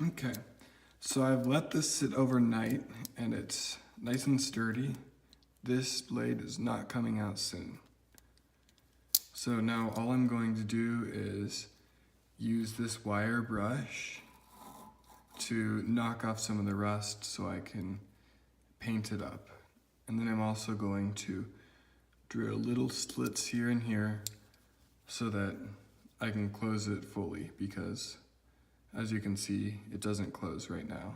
Okay, so I've let this sit overnight and it's nice and sturdy. This blade is not coming out soon. So now all I'm going to do is use this wire brush to knock off some of the rust so I can paint it up. And then I'm also going to drill little slits here and here so that I can close it fully, because as you can see, it doesn't close right now.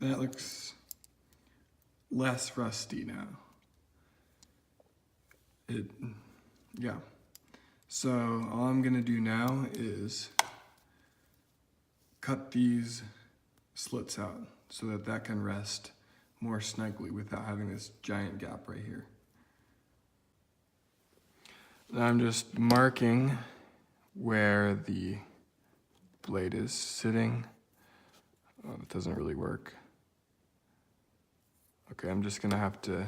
That looks less rusty now. Yeah. So all I'm gonna do now is cut these slits out so that that can rest more snugly without having this giant gap right here. Now I'm just marking where the blade is sitting. Oh, that doesn't really work. Okay, I'm just gonna have to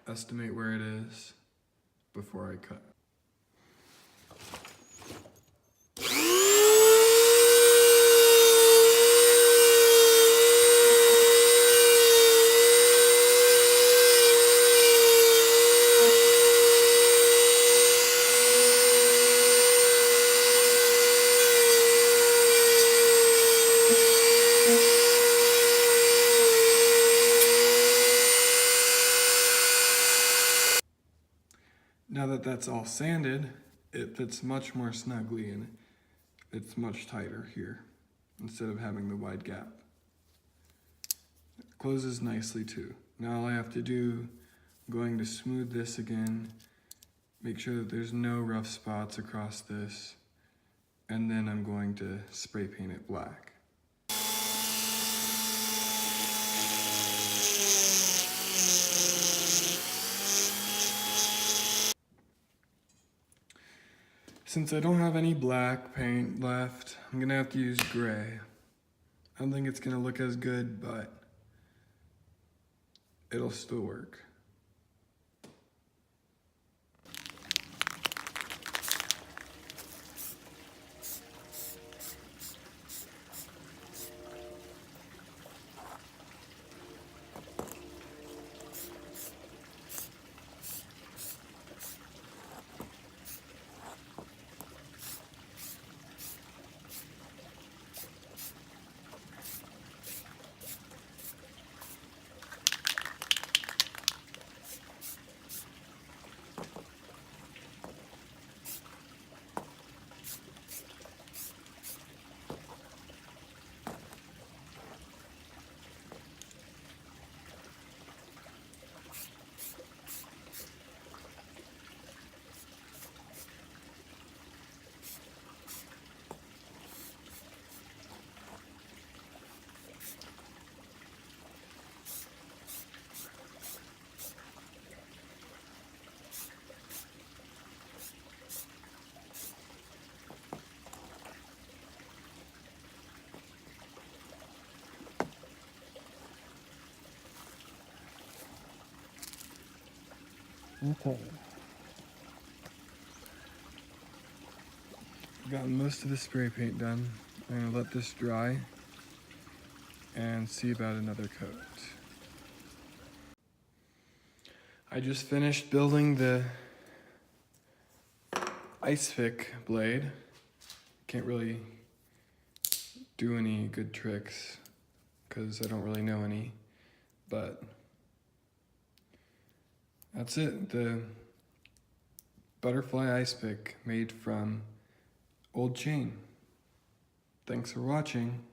estimate where it is before I cut. Now that that's all sanded, it fits much more snugly and it's much tighter here instead of having the wide gap. It closes nicely too. Now all I have to do, I'm going to smooth this again, make sure that there's no rough spots across this, and then I'm going to spray paint it black. Since I don't have any black paint left, I'm gonna have to use gray. I don't think it's gonna look as good, but it'll still work. Okay. Got most of the spray paint done. I'm gonna let this dry and see about another coat. I just finished building the Icefic blade. Can't really do any good tricks because I don't really know any, but that's it. The butterfly ice pick made from old chain. Thanks for watching.